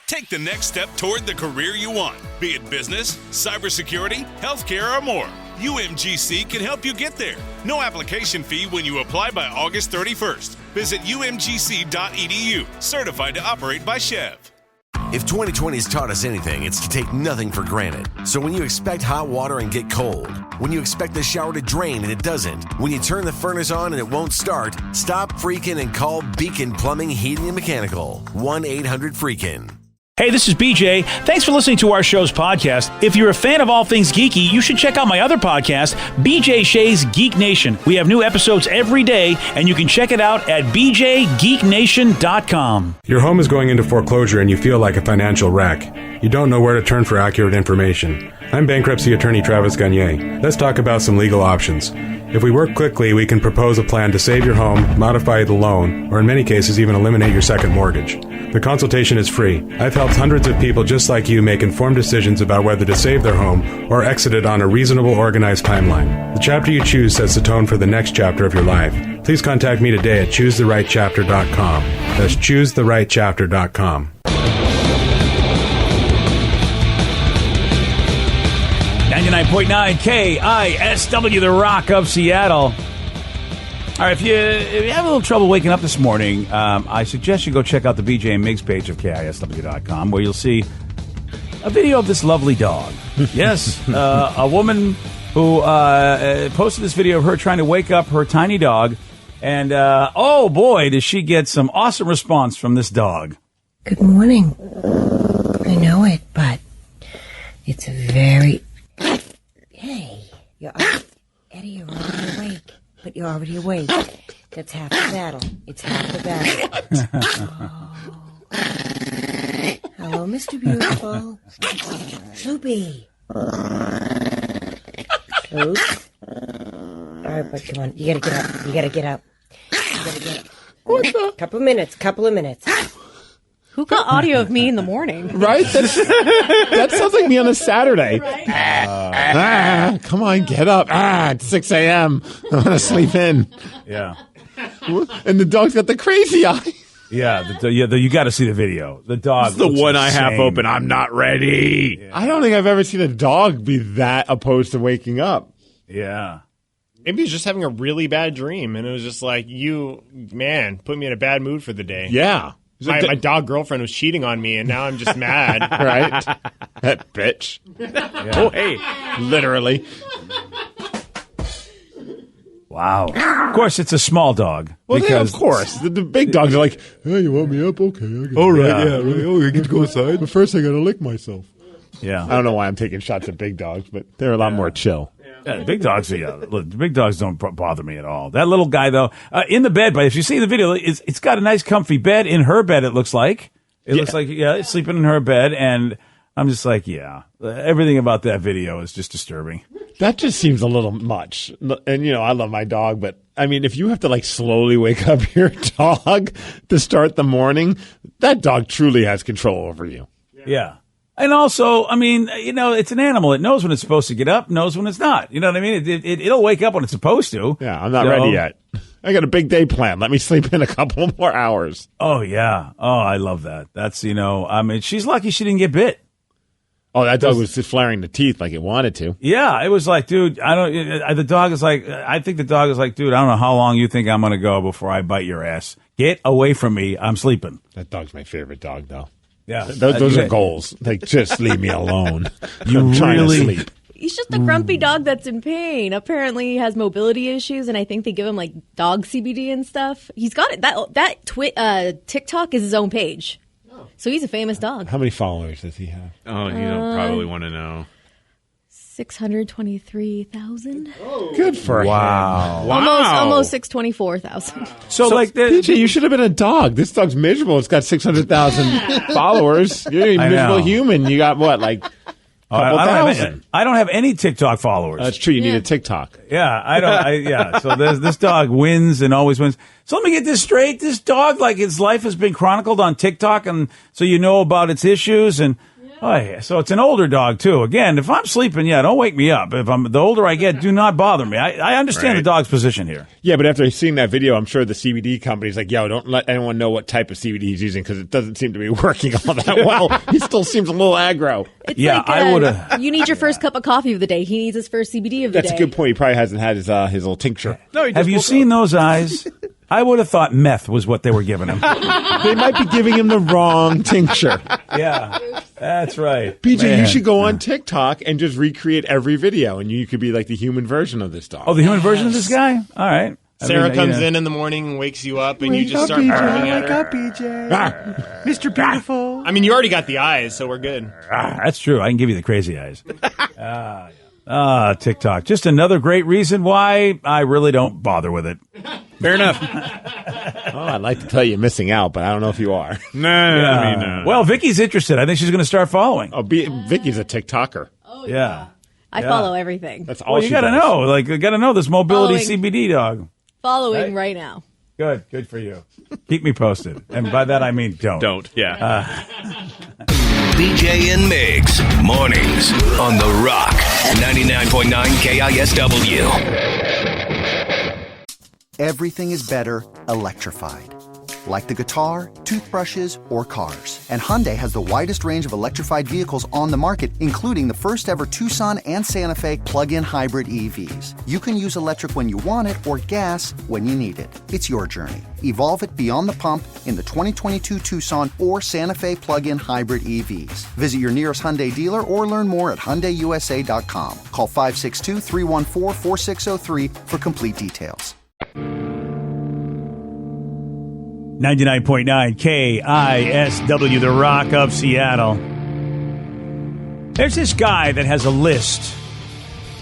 Take the next step toward the career you want, be it business, cybersecurity, healthcare, or more. UMGC can help you get there. No application fee when you apply by August 31st. Visit umgc.edu, certified to operate by Chev. If 2020 has taught us anything, it's to take nothing for granted. So when you expect hot water and get cold, when you expect the shower to drain and it doesn't, when you turn the furnace on and it won't start, stop freaking and call Beacon Plumbing, Heating, and Mechanical. 1-800-FREAKIN'. Hey, this is BJ. Thanks for listening to our show's podcast. If you're a fan of all things geeky, you should check out my other podcast, BJ Shea's Geek Nation. We have new episodes every day, and you can check it out at bjgeeknation.com. Your home is going into foreclosure and you feel like a financial wreck. You don't know where to turn for accurate information. I'm bankruptcy attorney Travis Gagne. Let's talk about some legal options. If we work quickly, we can propose a plan to save your home, modify the loan, or in many cases even eliminate your second mortgage. The consultation is free. I've helped hundreds of people just like you make informed decisions about whether to save their home or exit it on a reasonable, organized timeline. The chapter you choose sets the tone for the next chapter of your life. Please contact me today at choosetherightchapter.com. That's choosetherightchapter.com. 99.9 KISW, the Rock of Seattle. All right, if you have a little trouble waking up this morning, I suggest you go check out the BJ and Migs page of KISW.com, where you'll see a video of this lovely dog. Yes, a woman who posted this video of her trying to wake up her tiny dog, and oh boy, does she get some awesome response from this dog. Good morning. I know it, but it's a very... Hey, you're up. Eddie, you're already awake. But you're already awake. That's half the battle. It's half the battle. Oh. Hello, Mr. Beautiful. Sloopy. Sloop. All right, but come on. You gotta get up. You gotta get up. You gotta get up. What the? Couple of minutes. Who got audio of me in the morning? Right? That sounds like me on a Saturday. Right? Come on, get up. It's 6 a.m. I want to sleep in. Yeah. And the dog's got the crazy eye. Yeah, you got to see the video. The dog. It's the one insane. I half open. I'm not ready. Yeah. I don't think I've ever seen a dog be that opposed to waking up. Yeah. Maybe he's just having a really bad dream, and it was just like, man, put me in a bad mood for the day. Yeah. My dog girlfriend was cheating on me, and now I'm just mad. Right? That bitch. Yeah. Oh, hey. Literally. Wow. Of course, it's a small dog. Well, because of course. The big dogs are like, hey, you want me up? Okay. All right, Yeah. right. Oh, I get to go outside. But first I got to lick myself. Yeah. I don't know why I'm taking shots at big dogs, but they're a lot more chill. Yeah, the big dogs. Look, the big dogs don't bother me at all. That little guy, though, in the bed. But if you see the video, it's got a nice, comfy bed in her bed. It looks like looks like it's sleeping in her bed, and I'm just like, everything about that video is just disturbing. That just seems a little much. And I love my dog, but I mean, if you have to like slowly wake up your dog to start the morning, that dog truly has control over you. Yeah. And also, I mean, it's an animal. It knows when it's supposed to get up, knows when it's not. You know what I mean? It'll wake up when it's supposed to. Yeah, I'm not ready yet. I got a big day planned. Let me sleep in a couple more hours. Oh, yeah. Oh, I love that. That's, I mean, she's lucky she didn't get bit. Oh, that dog was just flaring the teeth like it wanted to. Yeah, it was like, dude, I think the dog is like, dude, I don't know how long you think I'm going to go before I bite your ass. Get away from me. I'm sleeping. That dog's my favorite dog, though. Yeah. Those are goals. Like, just leave me alone. I'm trying to sleep. He's just a grumpy dog that's in pain. Apparently, he has mobility issues, and I think they give him like dog CBD and stuff. He's got it. That TikTok is his own page, so he's a famous dog. How many followers does he have? Oh, you don't probably want to know. 623,000. Good for him. Almost 624,000. So like, PJ, you should have been a dog. This dog's miserable. It's got 600,000 followers. You're a miserable human. You got what, like I don't have any TikTok followers. That's true. You need a TikTok. Yeah, I don't. So this dog wins and always wins. So let me get this straight. This dog, like, its life has been chronicled on TikTok, and so you know about its issues. And Oh, yeah. So it's an older dog, too. Again, if I'm sleeping, don't wake me up. If the older I get, do not bother me. I understand the dog's position here. Yeah, but after seeing that video, I'm sure the CBD company's like, yo, don't let anyone know what type of CBD he's using because it doesn't seem to be working all that well. He still seems a little aggro. It's I would have. You need your first cup of coffee of the day. He needs his first CBD of the day. That's a good point. He probably hasn't had his little tincture. No, have you seen those eyes? I would have thought meth was what they were giving him. They might be giving him the wrong tincture. Yeah, that's right. BJ, Man. you should go on TikTok and just recreate every video, and you could be like the human version of this dog. Oh, the human version of this guy? All right. Sarah comes in the morning and wakes you up, and you just start barking at her. BJ. Mr. Beautiful. I mean, you already got the eyes, so we're good. That's true. I can give you the crazy eyes. TikTok. Just another great reason why I really don't bother with it. Fair enough. Oh, I'd like to tell you you're missing out, but I don't know if you are. No. Well, Vicky's interested. I think she's going to start following. Oh, Vicky's a TikToker. Oh, yeah. I follow everything. That's all Well, you got to know. Like, you got to know this mobility Following. CBD dog. Following right now. Good for you. Keep me posted. And by that, I mean don't. Don't, yeah. BJ and Migs, mornings on The Rock, 99.9 KISW. Everything is better electrified. Like the guitar, toothbrushes, or cars. And Hyundai has the widest range of electrified vehicles on the market, including the first ever Tucson and Santa Fe plug-in hybrid EVs. You can use electric when you want it or gas when you need it. It's your journey. Evolve it beyond the pump in the 2022 Tucson or Santa Fe plug-in hybrid EVs. Visit your nearest Hyundai dealer or learn more at HyundaiUSA.com. Call 562-314-4603 for complete details. 99.9 KISW, The Rock of Seattle. There's this guy that has a list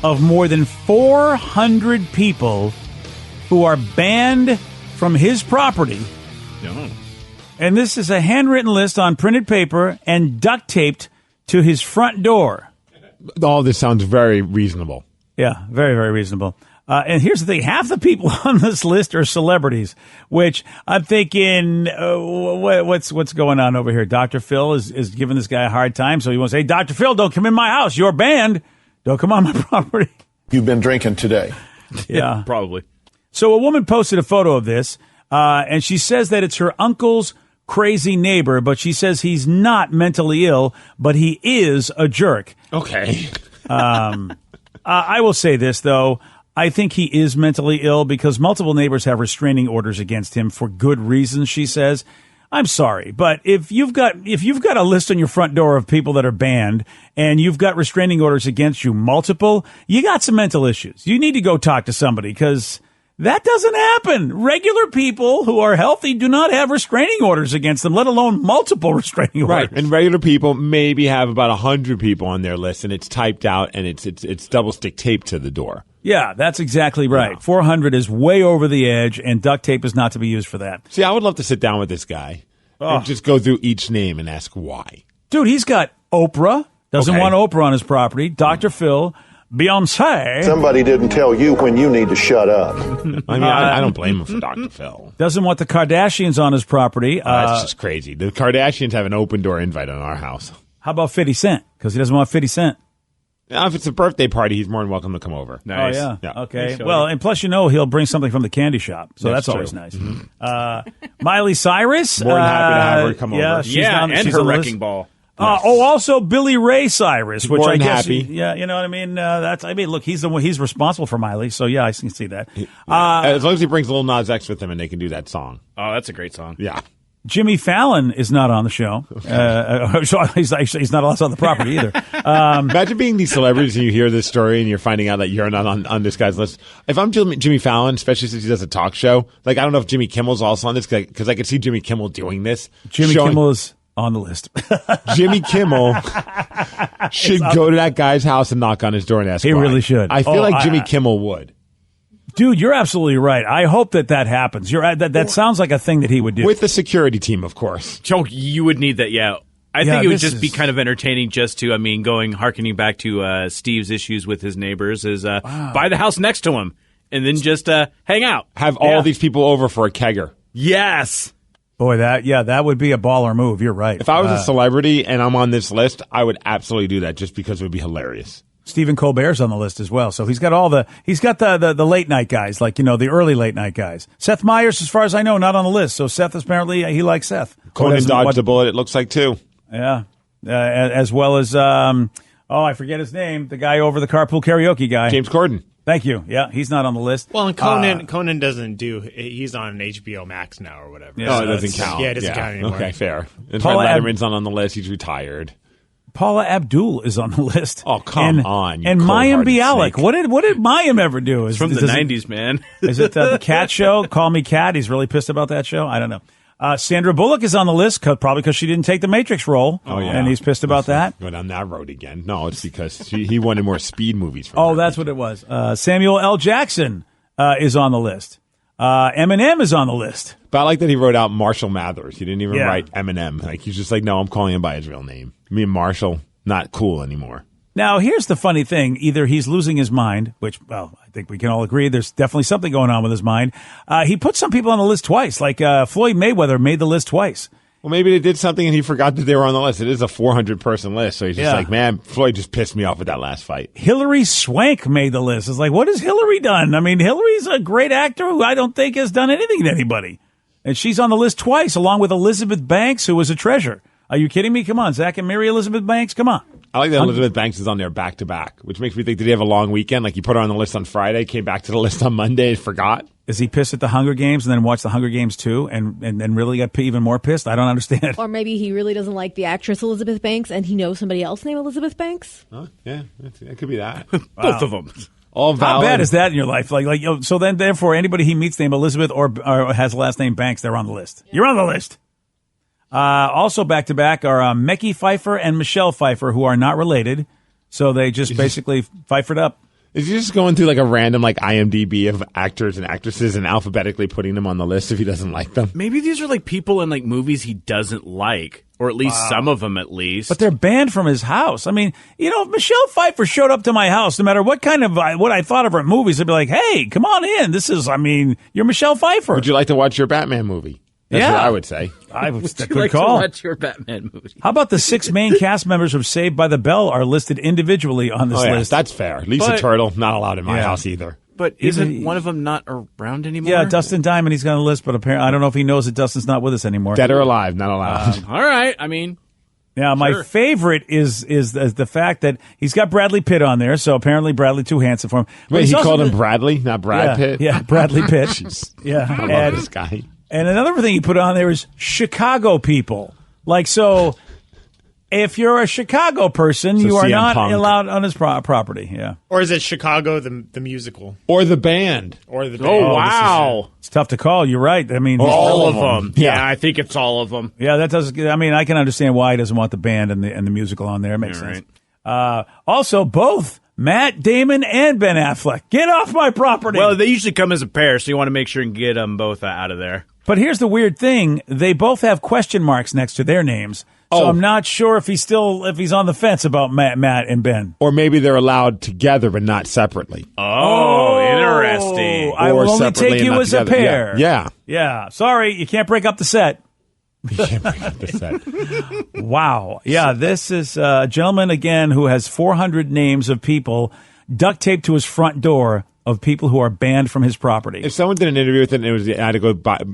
of more than 400 people who are banned from his property. No. And this is a handwritten list on printed paper and duct taped to his front door. All this sounds very reasonable. Yeah, very, very reasonable. And here's the thing. Half the people on this list are celebrities, which I'm thinking, what's going on over here? Dr. Phil is giving this guy a hard time. So he wants to say, Dr. Phil, don't come in my house. You're banned. Don't come on my property. You've been drinking today. Yeah. Probably. So a woman posted a photo of this, and she says that it's her uncle's crazy neighbor, but she says he's not mentally ill, but he is a jerk. Okay. I will say this, though. I think he is mentally ill because multiple neighbors have restraining orders against him for good reasons, she says. I'm sorry, but if you've got a list on your front door of people that are banned and you've got restraining orders against you, multiple, you got some mental issues. You need to go talk to somebody because that doesn't happen. Regular people who are healthy do not have restraining orders against them, let alone multiple restraining orders. Right, and regular people maybe have about 100 people on their list, and it's typed out and it's double stick taped to the door. Yeah, that's exactly right. Yeah. 400 is way over the edge, and duct tape is not to be used for that. See, I would love to sit down with this guy and just go through each name and ask why. Dude, he's got Oprah. Doesn't want Oprah on his property. Dr. Phil. Beyonce. Somebody didn't tell you when you need to shut up. I mean, I don't blame him for Dr. Phil. Doesn't want the Kardashians on his property. That's just crazy. The Kardashians have an open door invite on our house. How about 50 Cent? Because he doesn't want 50 Cent. Now, if it's a birthday party, he's more than welcome to come over. Nice. Oh, yeah. Okay. Well, and plus, he'll bring something from the candy shop. So that's always nice. Mm-hmm. Miley Cyrus. More than happy to have her come over. She's and her wrecking ball. Nice. Also Billy Ray Cyrus, which more I guess, happy. You know what I mean. Look, he's responsible for Miley, so yeah, I can see that. As long as he brings Lil Nas X with him, and they can do that song. Oh, that's a great song. Yeah. Jimmy Fallon is not on the show, so he's not also on the property either. Imagine being these celebrities and you hear this story and you're finding out that you're not on this guy's list. If I'm Jimmy Fallon, especially since he does a talk show, like I don't know if Jimmy Kimmel's also on this because I could see Jimmy Kimmel doing this. Kimmel is on the list. Jimmy Kimmel should go to that guy's house and knock on his door and ask. He really should. I feel like Jimmy Kimmel would. Dude, you're absolutely right. I hope that happens. That sounds like a thing that he would do. With the security team, of course. Joe, you would need that, yeah. I think it would just be kind of entertaining just to, harkening back to Steve's issues with his neighbors is buy the house next to him and then just hang out. Have all these people over for a kegger. Yes. Boy, that would be a baller move. You're right. If I was a celebrity and I'm on this list, I would absolutely do that just because it would be hilarious. Stephen Colbert's on the list as well. So he's got the late night guys, like, the early late night guys. Seth Meyers, as far as I know, not on the list. So Seth, apparently, he likes Seth. Conan dodged a bullet, it looks like, too. Yeah. As well as, I forget his name, the guy over the carpool karaoke guy. James Corden. Thank you. Yeah, he's not on the list. Well, and Conan doesn't he's on HBO Max now or whatever. Yeah, it doesn't count. Yeah, it doesn't count anymore. Okay, fair. That's why Letterman's not on the list. He's retired. Paula Abdul is on the list. Oh, come on. And Mayim Bialik. What did Mayim ever do? It's from the 90s, man. Is it the Cat show? Call Me Cat. He's really pissed about that show. I don't know. Sandra Bullock is on the list, probably because she didn't take the Matrix role. Oh, yeah. And he's pissed about that. Go down that road again. No, it's because he wanted more speed movies. That's what it was. Samuel L. Jackson is on the list. Eminem is on the list. But I like that he wrote out Marshall Mathers. He didn't even write Eminem. Like, he's just like, no, I'm calling him by his real name. Me and Marshall, not cool anymore. Now, here's the funny thing. Either he's losing his mind, which, I think we can all agree there's definitely something going on with his mind. He put some people on the list twice, like Floyd Mayweather made the list twice. Well, maybe they did something and he forgot that they were on the list. It is a 400-person list, so he's just like, man, Floyd just pissed me off with that last fight. Hilary Swank made the list. It's like, what has Hillary done? I mean, Hillary's a great actor who I don't think has done anything to anybody. And she's on the list twice, along with Elizabeth Banks, who was a treasure. Are you kidding me? Come on, Zach and Mary Elizabeth Banks, come on. I like that Elizabeth Banks is on there back-to-back, which makes me think, did he have a long weekend? Like, he put her on the list on Friday, came back to the list on Monday and forgot? Is he pissed at the Hunger Games and then watched the Hunger Games 2 and really got even more pissed? I don't understand. Or maybe he really doesn't like the actress Elizabeth Banks and he knows somebody else named Elizabeth Banks? Yeah, it could be that. Both of them. All valid. How bad is that in your life? So then, therefore, anybody he meets named Elizabeth or has the last name Banks, they're on the list. Yeah. You're on the list. Also back-to-back are Mekhi Phifer and Michelle Pfeiffer, who are not related. So they just basically Pfeiffered up. Is he just going through like a random IMDb of actors and actresses and alphabetically putting them on the list if he doesn't like them? Maybe these are people in movies he doesn't like, or at least some of them at least. But they're banned from his house. I mean, if Michelle Pfeiffer showed up to my house, no matter what I thought of her movies, I'd be like, hey, come on in. You're Michelle Pfeiffer. Would you like to watch your Batman movie? That's what I would say. Would you like to watch your Batman movie? How about the 6 main cast members of Saved by the Bell are listed individually on this list? That's fair. Lisa Turtle, not allowed in my house either. But isn't one of them not around anymore? Yeah, Dustin Diamond, he's got a list, but apparently I don't know if he knows that Dustin's not with us anymore. Dead or alive, not allowed. All right, I mean... Now, my favorite is the fact that he's got Bradley Pitt on there, so apparently Bradley too handsome for him. Wait, he called him Bradley, not Brad Pitt? Yeah, Bradley Pitt. Yeah, I love this guy. And another thing he put on there is Chicago people. So if you're a Chicago person, you are not allowed on his property. Yeah. Or is it Chicago the musical? Or the band? Or the band. Oh, wow. It's tough to call. You're right. I mean, all of them. Yeah, I think it's all of them. Yeah, that does. I mean, I can understand why he doesn't want the band and the musical on there. It makes sense. Right. Also, both Matt Damon and Ben Affleck. Get off my property. Well, they usually come as a pair, so you want to make sure and get them both out of there. But here's the weird thing. They both have question marks next to their names. So I'm not sure if he's on the fence about Matt and Ben. Or maybe they're allowed together but not separately. Oh, interesting. I will only take you as a pair. Yeah. Sorry, you can't break up the set. You can't break up the set. Wow. Yeah, this is a gentleman, again, who has 400 names of people duct taped to his front door of people who are banned from his property. If someone did an interview with it and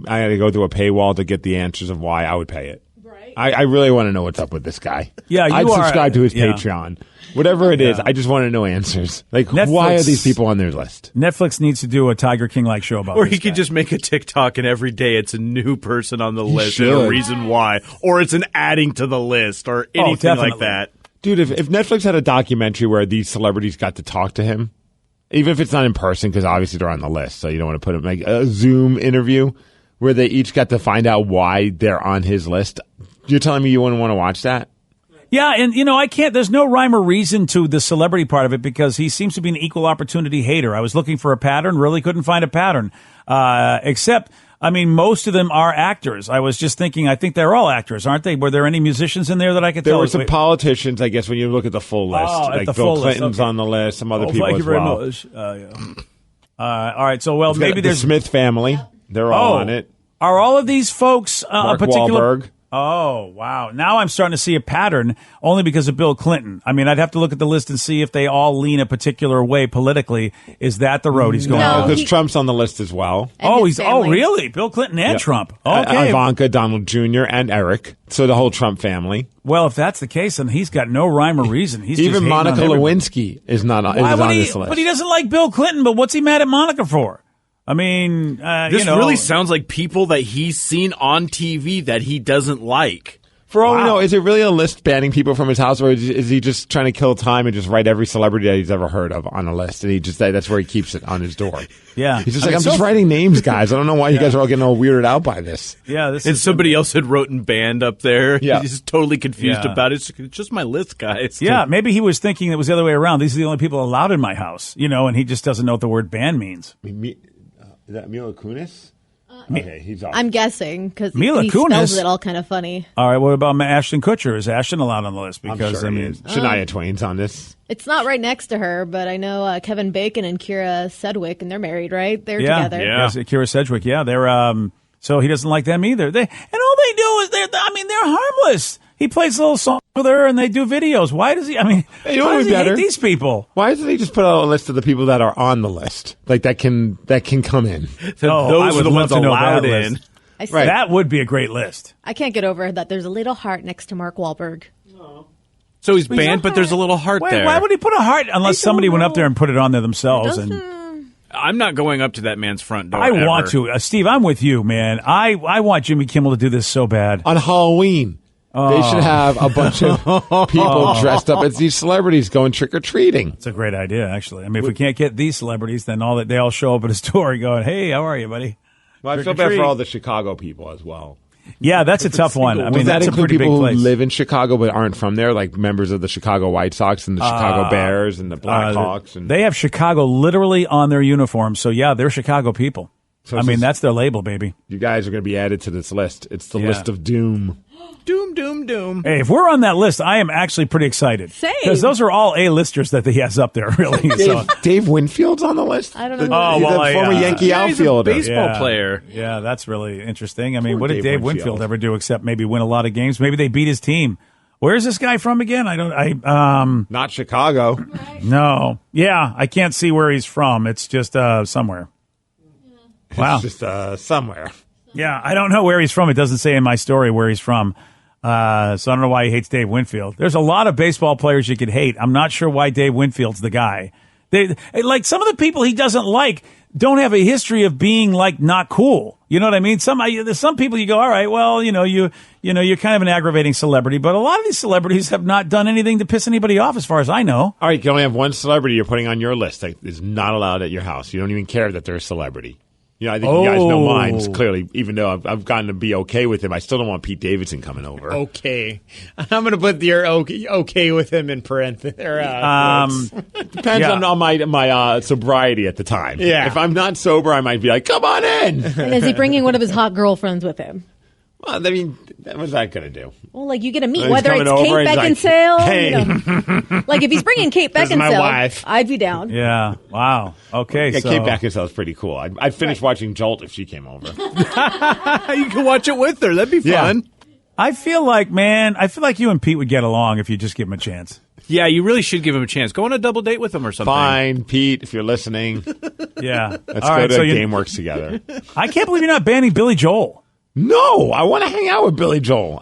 I had to go through a paywall to get the answers of why, I would pay it. Right. I really want to know what's up with this guy. Yeah, I'd subscribe to his Patreon. Whatever it is, I just want to know answers. Why are these people on their list? Netflix needs to do a Tiger King-like show about this. Or he could just make a TikTok and every day it's a new person on the list and a reason why. Or it's an adding to the list or anything like that. Dude, if Netflix had a documentary where these celebrities got to talk to him, even if it's not in person, because obviously they're on the list, so you don't want to put them a Zoom interview where they each got to find out why they're on his list. You're telling me you wouldn't want to watch that? Yeah, and I can't. There's no rhyme or reason to the celebrity part of it because he seems to be an equal opportunity hater. I was looking for a pattern, really couldn't find a pattern. Except, most of them are actors. I was just thinking, I think they're all actors, aren't they? Were there any musicians in there that I could tell? There were some politicians, I guess, when you look at the full list. Bill Clinton's on the list, some other people as well. Thank you very much. All right, so maybe there's the Smith family. They're all on it. Are all of these folks Mark a particular? Wahlberg. Oh, wow. Now I'm starting to see a pattern only because of Bill Clinton. I mean, I'd have to look at the list and see if they all lean a particular way politically. Is that the road he's going No, down? because Trump's on the list as well. And his family. Really? Bill Clinton and Trump. Okay. Ivanka, Donald Jr., and Eric. So the whole Trump family. Well, if that's the case, then he's got no rhyme or reason. He's Even just Monica hating on everybody. Lewinsky is not on Why would this list. But he doesn't like Bill Clinton. But what's he mad at Monica for? I mean, This really sounds like people that he's seen on TV that he doesn't like. For all we know, is it really a list banning people from his house, or is he just trying to kill time and just write every celebrity that he's ever heard of on a list, and that's where he keeps it on his door? Yeah. He's just I'm just writing names, guys. I don't know why you guys are all getting all weirded out by this. Yeah, and somebody else had wrote and banned up there. Yeah. He's totally confused Yeah. about it. It's just my list, guys. Yeah, maybe he was thinking it was the other way around. These are the only people allowed in my house, and he just doesn't know what the word ban means. Is that Mila Kunis? Okay, he's off. I'm guessing because Mila he Kunis? spells it all kind of funny. All right, what about Ashton Kutcher? Is Ashton allowed on the list? Because, I'm sure he is. Shania Twain's on this. It's not right next to her, but I know Kevin Bacon and Kira Sedgwick, and they're married, right? They're together. Yeah, yes, Kira Sedgwick, yeah. They're, so he doesn't like them either. And all they do is, they're harmless. He plays a little song with her, and they do videos. Why does he, You know why what would does be he better? hate these people? Why doesn't he just put out a list of the people that are on the list, like that can come in? Oh, Those I are the would ones love to know allowed that in. list. I see. Right. That would be a great list. I can't get over that there's a little heart next to Mark Wahlberg. So he's banned, but there's a little heart there. Why would he put a heart unless somebody went up there and put it on there themselves? And I'm not going up to that man's front door. I ever. want to. Steve, I'm with you, man. I want Jimmy Kimmel to do this so bad. On Halloween, they should have a bunch of people dressed up as these celebrities going trick or treating. It's a great idea, actually. I mean, if we can't get these celebrities, then they all show up at his door going, "Hey, how are you, buddy?" Well, I feel bad for all the Chicago people as well. Yeah, that's a tough one. I mean, Does that that's a include pretty big people who place. live in Chicago but aren't from there, like members of the Chicago White Sox and the Chicago Bears and the Blackhawks? And They have Chicago literally on their uniform, so yeah, they're Chicago people. So I mean, that's their label, baby. you guys are going to be added to this list. It's the list of doom. Doom, doom, doom. Hey, if we're on that list, I am actually pretty excited. Same. Because those are all A-listers that he has up there, really. So. Dave Winfield's on the list. I don't know. Oh, He's well, a former Yankee Yeah, he's a outfielder. baseball player. Yeah, that's really interesting. I mean, Poor what did Dave Dave Winfield. Winfield ever do except maybe win a lot of games? Maybe they beat his team. Where's this guy from again? Not Chicago. No. Yeah, I can't see where he's from. It's just somewhere. Wow. It's just somewhere. Yeah, I don't know where he's from. It doesn't say in my story where he's from. So I don't know why he hates Dave Winfield. There's a lot of baseball players you could hate. I'm not sure why Dave Winfield's the guy. Like some of the people he doesn't like don't have a history of being like not cool. You know what I mean? There's some people you go, all right, well, you're kind of an aggravating celebrity, but a lot of these celebrities have not done anything to piss anybody off, as far as I know. All right, you can only have one celebrity you're putting on your list that is not allowed at your house. You don't even care that they're a celebrity. I think you guys know mine, clearly, even though I've gotten to be okay with him. I still don't want Pete Davidson coming over. Okay. I'm going to put your okay with him in parentheses. Depends on my sobriety at the time. Yeah. If I'm not sober, I might be like, come on in. And is he bringing one of his hot girlfriends with him? Well, I mean, what's that going to do? Well, like you get to meet, He's whether it's coming Kate over and he's like, Beckinsale. hey. Like if he's bringing Kate This is my Beckinsale, wife. I'd be down. Yeah. Wow. Okay. Yeah, so Kate Beckinsale's pretty cool. I'd finish watching Jolt if she came over. You can watch it with her. That'd be Yeah. fun. I feel like you and Pete would get along if you just give him a chance. Yeah, you really should give him a chance. Go on a double date with him or something. Fine, Pete, if you're listening, Yeah. let's All go right, to so GameWorks together. I can't believe you're not banning Billy Joel. No, I want to hang out with Billy Joel.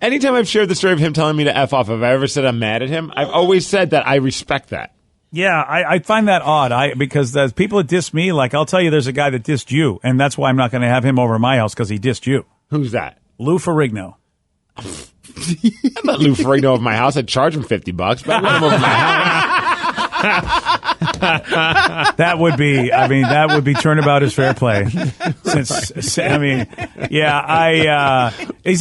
Anytime I've shared the story of him telling me to F off, if I ever said I'm mad at him, I've always said that I respect that. Yeah, I find that odd. Because there's people that diss me, like I'll tell you there's a guy that dissed you, and that's why I'm not going to have him over at my house because he dissed you. Who's that? Lou Ferrigno. I'm not Lou Ferrigno over my house. I'd charge him $50, but I want him over my house. That would be turnabout is fair play. He's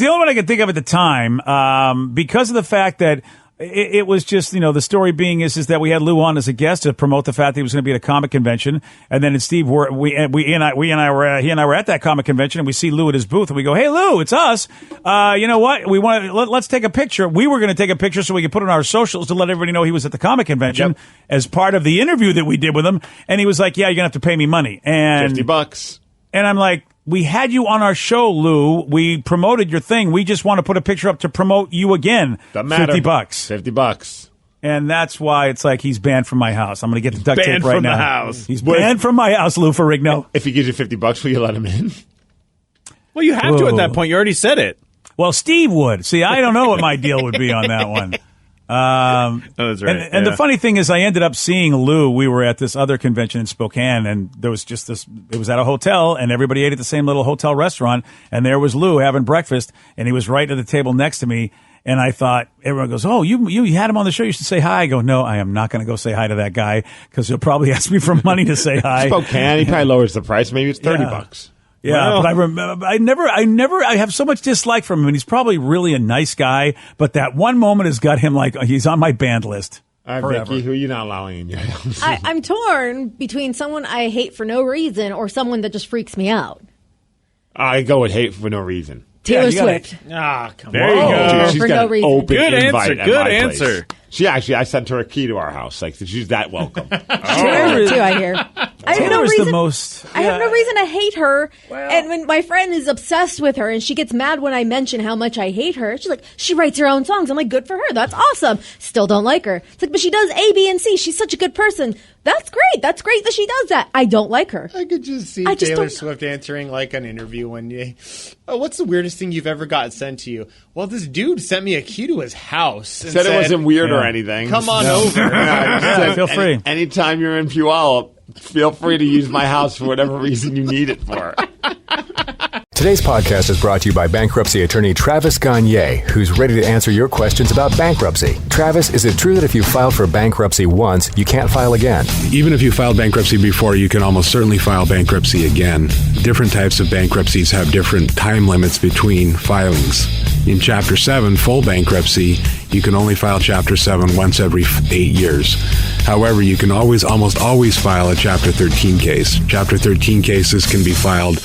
the only one I could think of at the time, because of the fact that it was just, the story being is that we had Lou on as a guest to promote the fact that he was going to be at a comic convention, and then Steve he and I were at that comic convention, and we see Lou at his booth, and we go, "Hey Lou, it's us. You know what? We want let's take a picture." We were going to take a picture so we could put it on our socials to let everybody know he was at the comic convention as part of the interview that we did with him, and he was like, "Yeah, you're going to have to pay me money." And $50. And I'm like, we had you on our show, Lou. We promoted your thing. We just want to put a picture up to promote you again. Doesn't matter. $50. $50. And that's why it's like he's banned from my house. I'm going to get the duct tape right now. Banned from the house. He's banned from my house, Lou Ferrigno. If he gives you $50, will you let him in? Well, you have to at that point. You already said it. Well, Steve would. See, I don't know what my deal would be on that one. That's right. And the funny thing is, I ended up seeing Lou. We were at this other convention in Spokane, and there was just this. It was at a hotel, and everybody ate at the same little hotel restaurant. And there was Lou having breakfast, and he was right at the table next to me. And I thought, everyone goes, "Oh, you had him on the show. You should say hi." I go, "No, I am not going to go say hi to that guy because he'll probably ask me for money to say hi." Spokane, he probably lowers the price. Maybe it's $30. Yeah, Well. but I remember, I have so much dislike from him, and he's probably really a nice guy. But that one moment has got him like he's on my band list. All right, Vicky, who are you not allowing in your house? I'm torn between someone I hate for no reason or someone that just freaks me out. I go with hate for no reason. Taylor Swift. Come on. There you go. She's For got no an reason. open Good invite answer. at Good my answer. place. I sent her a key to our house. Like she's that welcome. Taylor too, I hear. I have no Taylor's reason. the most. I have no reason to hate her. And when my friend is obsessed with her and she gets mad when I mention how much I hate her, she's like, she writes her own songs. I'm like, good for her. That's awesome. Still don't like her. It's like, but she does A, B, and C. She's such a good person. That's great. That's great that she does that. I don't like her. I could just see Taylor Swift answering like an interview one day. Oh, what's the weirdest thing you've ever got sent to you? Well, this dude sent me a key to his house. And Said it wasn't weird or anything. Come on over. Yeah, feel free. Anytime you're in Puyallup, feel free to use my house for whatever reason you need it for. Today's podcast is brought to you by bankruptcy attorney Travis Gagne, who's ready to answer your questions about bankruptcy. Travis, is it true that if you filed for bankruptcy once, you can't file again? Even if you filed bankruptcy before, you can almost certainly file bankruptcy again. Different types of bankruptcies have different time limits between filings. In Chapter 7, full bankruptcy, you can only file Chapter 7 once every 8 years. However, you can almost always file a Chapter 13 case. Chapter 13 cases can be filed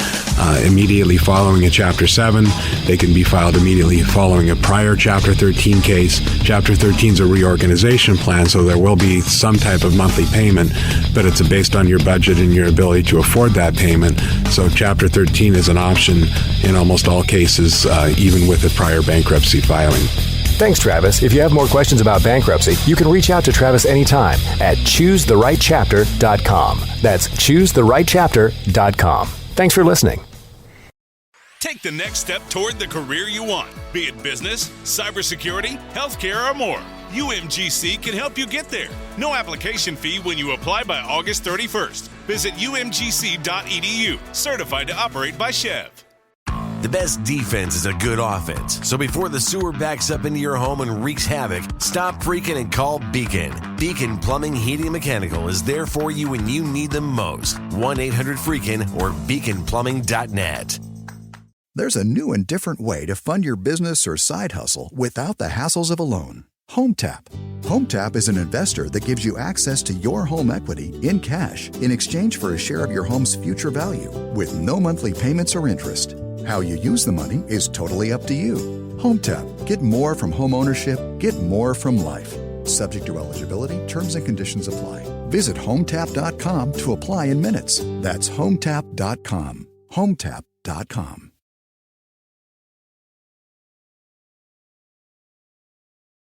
immediately following a Chapter 7. They can be filed immediately following a prior Chapter 13 case. Chapter 13 is a reorganization plan, so there will be some type of monthly payment, but it's based on your budget and your ability to afford that payment. So Chapter 13 is an option in almost all cases, even with a prior bankruptcy filing. Thanks, Travis. If you have more questions about bankruptcy, you can reach out to Travis anytime at choosetherightchapter.com. That's choosetherightchapter.com. Thanks for listening. Take the next step toward the career you want, be it business, cybersecurity, healthcare, or more. UMGC can help you get there. No application fee when you apply by August 31st. Visit umgc.edu, certified to operate by Chev. The best defense is a good offense. So before the sewer backs up into your home and wreaks havoc, stop freaking and call Beacon. Beacon Plumbing, Heating, and Mechanical is there for you when you need them most. 1-800-FREAKIN or beaconplumbing.net. There's a new and different way to fund your business or side hustle without the hassles of a loan. HomeTap. HomeTap is an investor that gives you access to your home equity in cash in exchange for a share of your home's future value with no monthly payments or interest. How you use the money is totally up to you. HomeTap. Get more from home ownership. Get more from life. Subject to eligibility, terms and conditions apply. Visit HomeTap.com to apply in minutes. That's HomeTap.com. HomeTap.com.